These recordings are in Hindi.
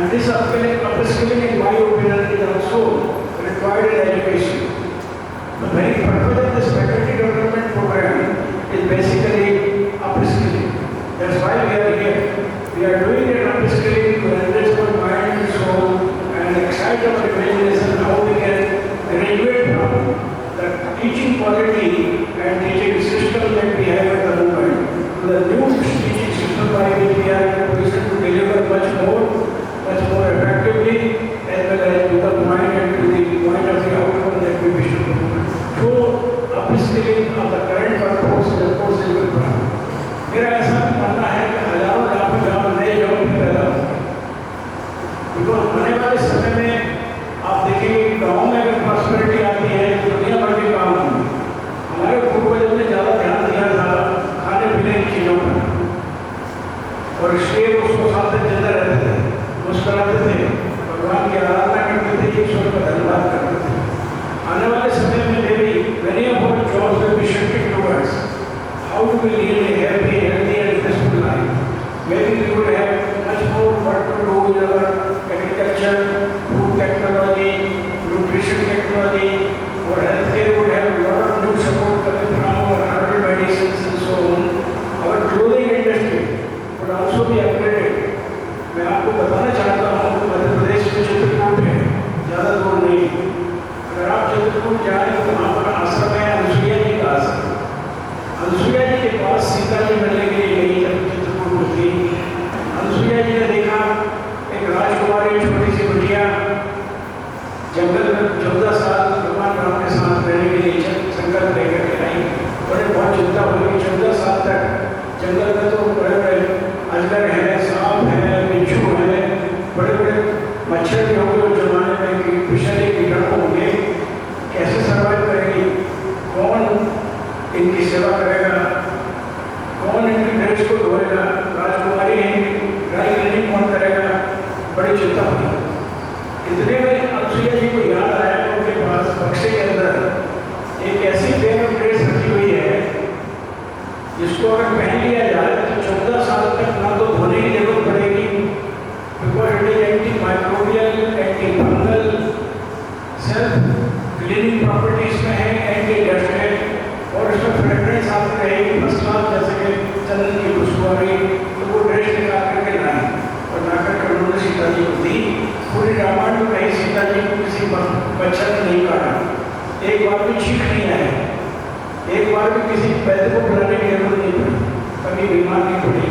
And this upskilling, in my opinion, is also required in education. The very purpose of this faculty development program is basically upskilling. That's why we are here. We are doing an upskilling to enrich our mind and soul and excite our imagination how we can graduate from the teaching quality and teaching system that we have at the moment to the new teaching system by which we are in a position to deliver much more effectively, as well as to the point and to the point of the outcome that we wish to promote. So, upskilling of the current workforce is of course a good problem. मेरा ऐसा मानना है कि हजारों लाखों जॉब नए जॉब भी पैदा होंगे। बिकॉज आने वाले समय में आप देखेंगे कि गाँव में अगर प्रॉस्पेरिटी आती है तो दुनिया भर के काम होंगे। हमारे पूर्वजों ने ज़्यादा ध्यान दिया था खाने पीने की चीज़ों पर, और इसलिए वो 100 साल तक जिंदा रहते थे, मुस्कुराते थे, भगवान की आराधना करते थे, ईश्वर का धन्यवाद करते थे। आने वाले समय में मेरी many of our jobs will be shifted towards how do we lead a happy, healthy and peaceful life. Maybe we would have much more work to do in our agriculture, food technology, nutrition technology, or healthcare would have a lot of new support coming from our herbal medicines and so on. Our clothing industry would also be upgraded. मैं आपको बताना चाहता हूँ कि मध्य प्रदेश में चित्रकूट है, ज़्यादा दूर नहीं। अगर आप चित्रकूट जाएँ तो वहाँ पर आश्रम है अनुसुईया जी का आश्रम। अनुसुईया जी के पास सीता जी मिलने के लिए गई जब चित्रकूट में थी। अनुसुईया जी ने देखा एक राजकुमारी छोटी सी बिटिया जंगल में 14 साल भगवान राम के साथ रहने के लिए संकल्प लेकर के आई। उन्हें बहुत चिंता हुई। 14 साल तक जंगल में तो बड़े-बड़े अजगर हैं, सांप हैं, बिच्छू हैं, बड़े-बड़े मच्छर भी होंगे उस जमाने में, विषैले कीटाणु होंगे। कैसे सर्वाइव करेंगी? कौन इनकी सेवा करेगा? कौन इनकी ड्रेस को धोएगा? राजकुमारी है, ड्राई क्लीनिंग कौन करेगा? बड़ी चिंता हुई। इतने में अनुसुईया जी को याद आया कि उनके पास बक्से के अंदर एक ऐसी पेयर ऑफ ड्रेस रखी हुई है जिसको अगर पहन लिया जाए तो 14 साल तक ना तो धोने की जरूरत पड़ेगी, because it is anti microbial, anti fungal, self cleaning properties में है, एंटी डस्ट है, और इसमें फ्रेग्रेंस आपको रहेगी फर्स्ट क्लास, जैसे कि चंदन की खुशबू आ रही। तो वो ड्रेस निकाल करके लाई और ला करके उन्होंने सीता जी को दी। पूरी रामायण में कहीं सीता जी को किसी मच्छर ने नहीं काटा, एक बार भी छींक नहीं आया, एक बार भी किसी वैद्य को बुलाने की जरूरत नहीं पड़ी, कभी बीमार नहीं पड़ी,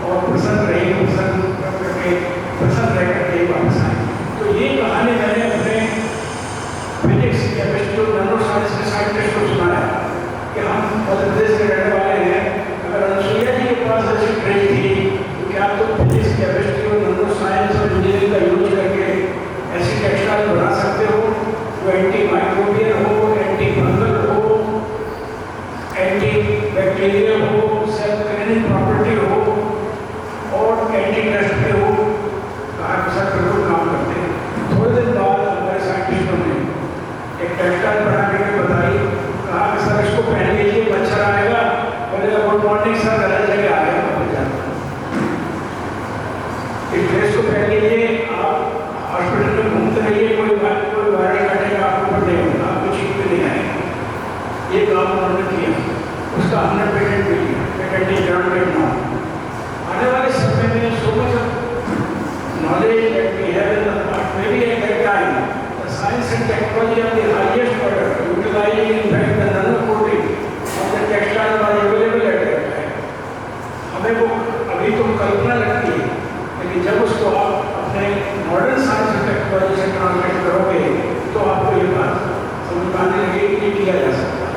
और प्रसन्न रह करके वापस आई। तो ये कहानी मैंने अपने फिजिक्स, केमिस्ट्री और नैनो साइंस के साइंटिस्ट को सुनाया कि हम मध्य प्रदेश के रहने वाले हैं। अगर अनुसुईया जी के पास ऐसी ड्रेस थी तो क्या आप तो फिजिक्स, केमिस्ट्री और नैनो साइंस और इंजीनियरिंग का यूज करके ऐसी टेक्सटाइल बना सकते हो जो एंटी माइक्रोबियल हो, एंटी फंगल हो, एंटी बैक्टीरियल हो, सेल्फ क्लीनिंग प्रॉपर्टी हो और एंटी डस्ट पे हो? कहा कि सर बिल्कुल काम करते हैं। थोड़े दिन बाद हमारे साइंटिस्टों ने एक टेक्सटाइल बना करके बताई। कहा कि सर इसको पहन लीजिए, मच्छर आएगा, बोलेगा गुड मॉर्निंग सर, गलत जगह आएगा, वापस जाता। इस ड्रेस को पहन लीजिए, आप हॉस्पिटल में घूमते रहिए, कोई वायरल कटेगा आपको ऊपर नहीं होगा, आपको छींक भी नहीं आएगा। ये काम उन्होंने किया, उसका हमने पेटेंट भी लिया, पेटेंट इज ग्रांटेड नाउ। आने वाले समय में so much of knowledge that we have in the past, maybe at that time, the science and technology of the highest order, utilizing in fact the nano coating of the textile was available at that time. हमें वो अभी तो कल्पना लगती है, लेकिन जब उसको आप अपने मॉडर्न साइंस और टेक्नोलॉजी से ट्रांसलेट करोगे तो आपको ये बात समझ आने लगेगी कि किया जा सकता है।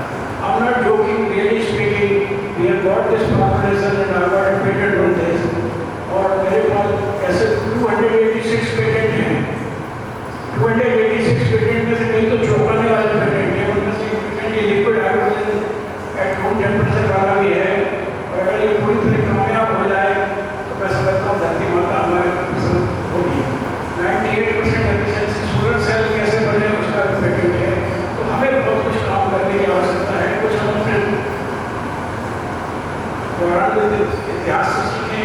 I'm not joking, really speaking, we have got this formulation and I got a patent on this, और मेरे पास ऐसे 286 पेटेंट हैं। 286 पेटेंट में से कई तो चौंकाने वाले पेटेंट हैं, उनमें से पेटेंट ये liquid hydrogen at room temperature वाला भी है, और अगर ये पूरी तरह कामयाब हो जाए तो मैं समझता हूँ धरती माता हमारे पसंद होगी। 98% एफिशिएंसी सोलर सेल कैसे बने उसका पेटेंट है। तो हमें बहुत कुछ काम करने की आवश्यकता है। कुछ हम अपने इतिहास से सीखें,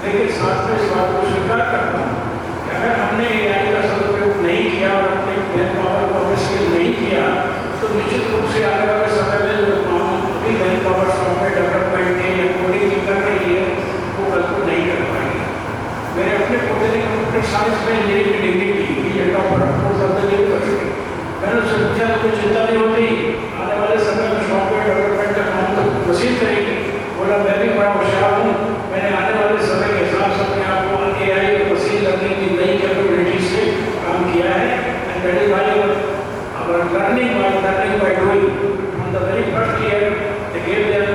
लेकिन साथ में इस बात को स्वीकार करता हूँ कि अगर हमने AI का सदुपयोग नहीं किया और अपने मैन पावर को स्किल नहीं किया तो निश्चित रूप से आने वाले समय में जो अभी मैन पावर सॉफ्टवेयर डेवलपमेंट है या कोडिंग कर रही है वो कल को नहीं कर पाएगी। मेरे अपने पोते ने कंप्यूटर साइंस में इंजीनियरिंग की डिग्री की, ये topper course of the university. मैंने उससे पूछा तो कोई चिंता नहीं होती, आने वाले समय में सॉफ्टवेयर डेवलपमेंट का काम तो वसील करेगी। बोला मैं भी बड़ा होशियार हूँ, मैंने आने वाले समय के हिसाब से अपने आप को AI और मशीन लर्निंग की नई कैपेबिलिटी से काम किया है। And that is why our learning by doing. From the very first year, they gave them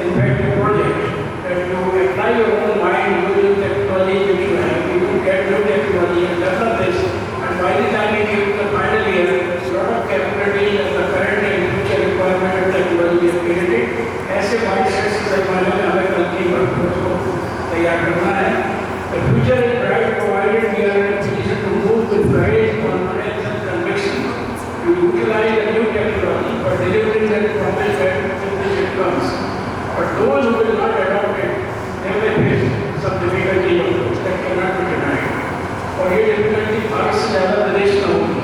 in fact a project that you apply your own mind using technology which you have. You will get new technology and develop this. And by the time we came to the final year, a lot of capability and the current and future requirement of technology is created. ऐसे mindset से सरकार ने हमें कंपनी वर्कफोर्स को तैयार करना है। The future is bright provided we are in a position to move with courage, confidence and conviction. To utilize the new technology for delivering that promise that which it comes. But those who will not adopt it, they may face some difficulty that cannot be denied. और ये difficulty भारत से ज़्यादा प्रदेश में होगी।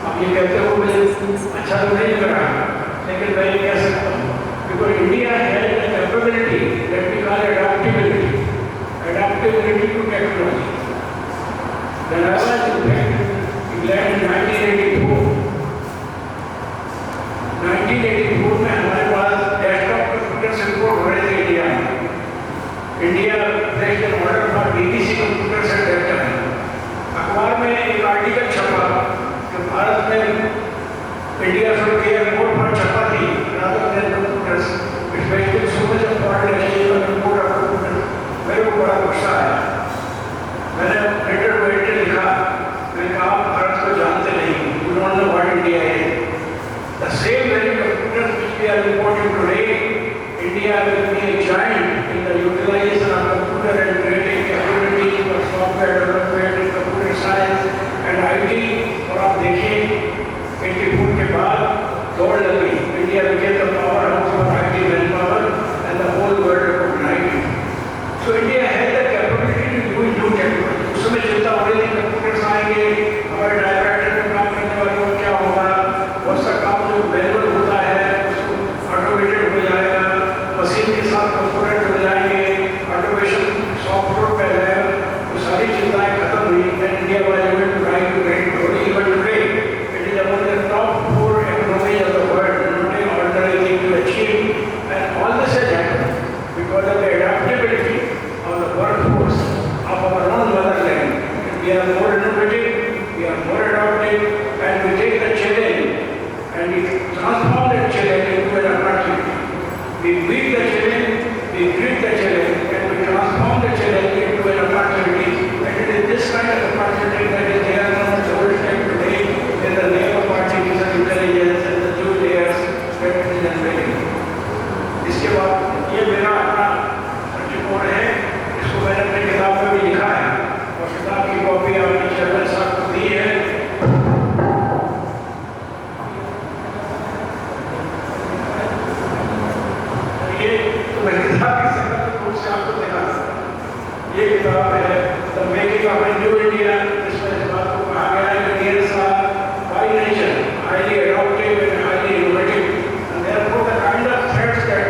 अब ये कहते हो मुझे अच्छा तो नहीं लग रहा, लेकिन मैं ये कह सकता हूँ because India has a capability that we call adaptability to technology. When I was in England in 1984 में हमारे पास डेस्कटॉप कंप्यूटर से रिपोर्ट हो रहे थे इंडिया में। India placed an order for DTC computer set that time. अखबार में एक आर्टिकल छपा कि भारत में इंडिया शुरू किया रिपोर्ट पर छपा थी rather than computers it's wasting so much of foreign exchange report of computer. मेरे को बड़ा गुस्सा आया। मैंने लेटर को लिखा, मैंने कहा भारत को जानते नहीं, you don't know what India is. The same very computers which we are importing today, India will be a giant in the utilization of computer and creating capabilities for software development and computer science and IT। और आप देखिए 84 के बाद दौड़ लगी, India became the powerhouse for IT manpower and the whole world recognized it। So India has the capability to use new technology। उस समय चिंता हो रही थी कंप्यूटर्स आएंगे, हमारे टाइपराइटर में काम करने वालों को क्या होगा, बहुत सा काम जो मैनुअल होता है उसको ऑटोमेटेड हो जाएगा, मशीन के साथ कंपोनेंट हो जाएंगे, ऑटोमेशन सॉफ्टवेयर पे है, वो सारी चिंताएं खत्म हुई। And India was able to write to great glory even today it is among the top 4 economies of the world, not an ordinary thing to achieve। And all this has happened because of the adaptability of the workforce of our own motherland। We are more innovative, we are more adaptive, and we take the challenge and we transform that challenge into an opportunity। We meet the challenge, we greet the challenge, and we transform the challenge into an opportunity। And it is this kind of opportunity that is there on the doorstep today in the name of artificial intelligence and the new layers that it is unveiling। इसके बाद ये मेरा अपना दृष्टिकोण है, इसको मैंने अपनी किताब में भी लिखा है और किताब की कॉपी आपने चेयरमैन साहब को दी है। ये किताब है the making of a new India, जिसमें इस बात को कहा गया है कि Indians are by nature highly adaptive and highly innovative and therefore the kind of threats that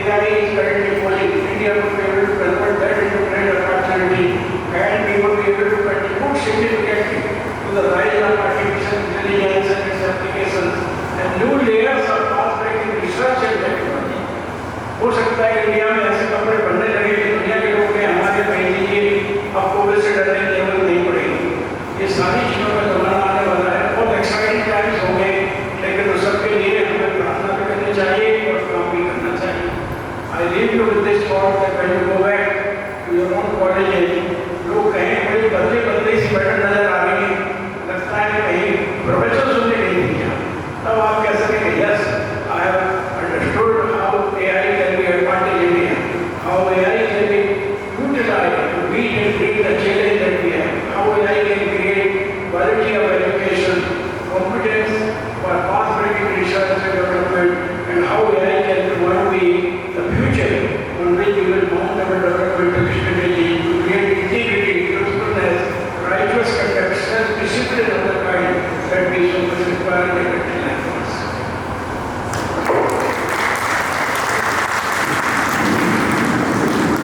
AI is currently posing, India would be able to convert that into great opportunity and we would be able to contribute significantly to the rise of artificial intelligence and its applications and new layers of path-breaking research and technology। हो सकता है इंडिया में ऐसे कपड़े बनने